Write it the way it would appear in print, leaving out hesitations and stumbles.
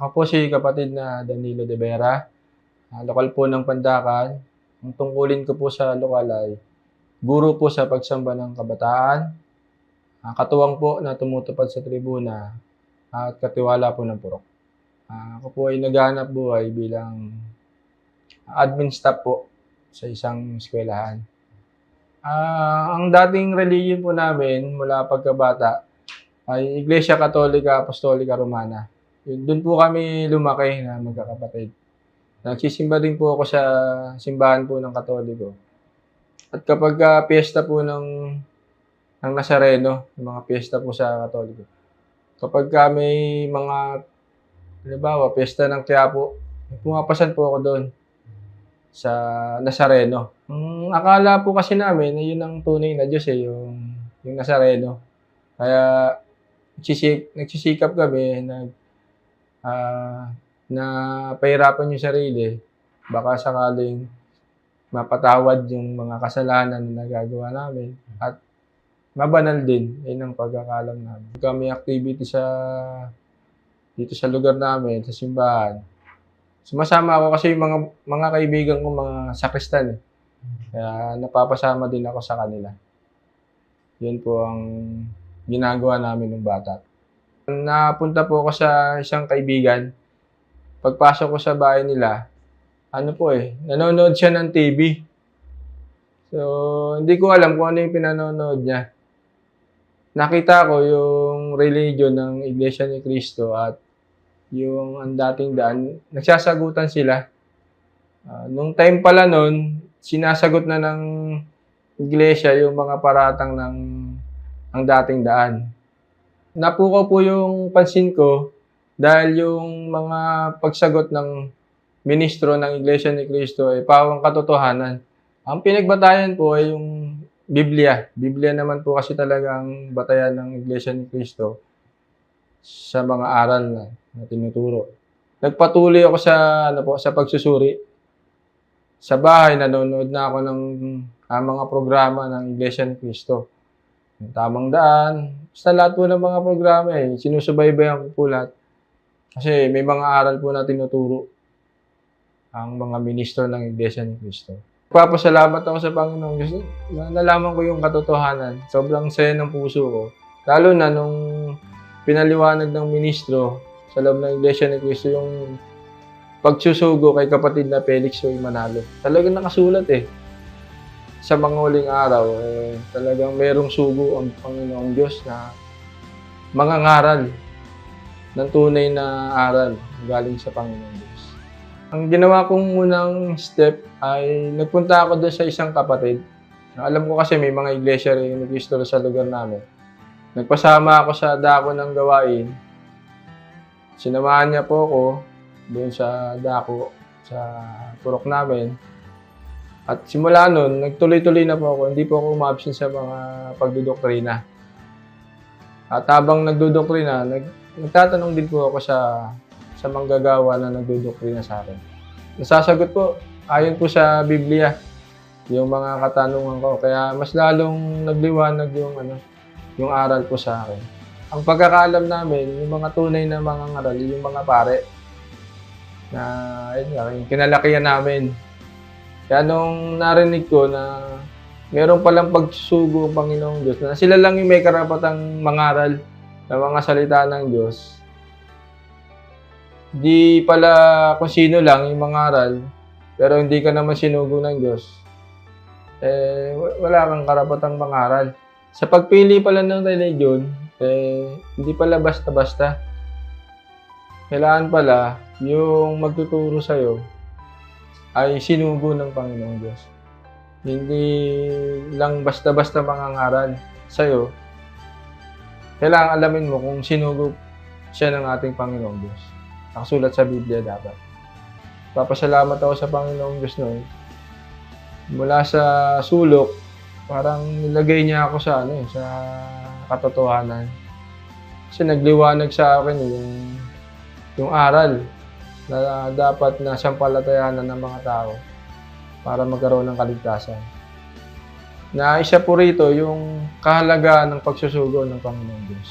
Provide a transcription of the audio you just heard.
Ako po si kapatid na Danilo de Vera, lokal po ng Pandacan. Ang tungkulin ko po sa lokal ay guro po sa pagsamba ng kabataan, katuwang po na tumutupad sa tribuna, at katiwala po ng purok. Ako po ay naghahanap buhay bilang admin staff po sa isang eskwelahan. Ang dating relihiyon po namin mula pagkabata ay Iglesia Katolika Apostolika Romana. Doon po kami lumaki na magkakapatid. Nagsisimba din po ako sa simbahan po ng Katoliko. At kapag piyesta po ng Nazareno, yung mga piyesta po sa Katoliko, kapag may mga, halimbawa, piyesta ng Quiapo, pumapasan po ako doon sa Nazareno. Ang akala po kasi namin, yun ang tunay na Diyos yung Nazareno. Kaya nagsisikap kami na pahirapan yung sarili, baka sakaling mapatawad yung mga kasalanan na nagagawa namin at mabanal din, yun ang pagkakalam namin. Kami activity dito sa lugar namin, sa simbahan. Sumasama ako kasi yung mga kaibigan ko, mga sakristan. Kaya napapasama din ako sa kanila. Yun po ang ginagawa namin ng bata. Napunta po ako sa isang kaibigan. Pagpasok ko sa bahay nila, nanonood siya ng TV. So, hindi ko alam kung ano yung pinanonood niya. Nakita ko yung religion ng Iglesia ni Cristo at yung ang dating daan, nagsasagutan sila. Nung time pala nun, sinasagot na ng Iglesia yung mga paratang ng ang dating daan. Napukaw po yung pansin ko dahil yung mga pagsagot ng ministro ng Iglesia ni Cristo ay pawang katotohanan. Ang pinagbatayan po ay yung Biblia. Biblia naman po kasi talagang batayan ng Iglesia ni Cristo sa mga aral na tinuturo. Nagpatuloy ako sa pagsusuri. Sa bahay, nanonood na ako ng mga programa ng Iglesia ni Cristo. Yung Tamang Daan, basta lahat po ng mga programa sinusubaybayan ko po lahat. Kasi may mga aral po na tinuturo ang mga ministro ng Iglesia ni Cristo. Papasalamat ako sa Panginoon kasi nalaman ko yung katotohanan. Sobrang saya ng puso ko. Lalo na nung pinaliwanag ng ministro sa loob ng Iglesia ni Cristo yung pagsusugo kay kapatid na Felix Joy Manalo. Talagang nakasulat sa mga huling araw, talagang merong sugo ang Panginoong Diyos na mangangaral ng tunay na aral galing sa Panginoong Diyos. Ang ginawa kong unang step ay nagpunta ako doon sa isang kapatid. Alam ko kasi may mga iglesia rin ni Cristo sa lugar namin. Nagpasama ako sa dako ng gawain. Sinamahan niya po ako doon sa dako, sa purok namin. At simula nun, nagtuloy-tuloy na po ako. Hindi po ako umabsent sa mga pagdudoktrina. At habang nagdudoktrina, nagtatanong din po ako sa manggagawa na nagdudoktrina sa akin. Nasasagot po, ayon po sa Biblia, yung mga katanungan ko. Kaya mas lalong nagliwanag yung aral po sa akin. Ang pagkakaalam namin, yung mga tunay na mga ngaral, yung mga pare, na yung kinalakihan namin. Kaya nung narinig ko na meron palang pagsusugo ang Panginoong Diyos, na sila lang yung may karapatang mangaral ng mga salita ng Diyos, di pala kung sino lang yung mangaral, pero hindi ka naman sinugo ng Diyos, wala kang karapatang mangaral. Sa pagpili pala ng religion, hindi pala basta-basta. Kailangan pala yung magtuturo sa'yo ay sinugo ng Panginoong Diyos. Hindi lang basta-basta mangangaral sa'yo. Kailangan alamin mo kung sinugo siya ng ating Panginoong Diyos. Nakasulat sa Biblia dapat. Papasalamat ako sa Panginoong Diyos noon. Mula sa sulok, parang nilagay niya ako sa katotohanan. Kasi nagliwanag sa akin yung aral na dapat na sampalatayanan ng mga tao para magkaroon ng kaligtasan. Na isa po rito yung kahalagaan ng pagsusugo ng Panginoong Diyos.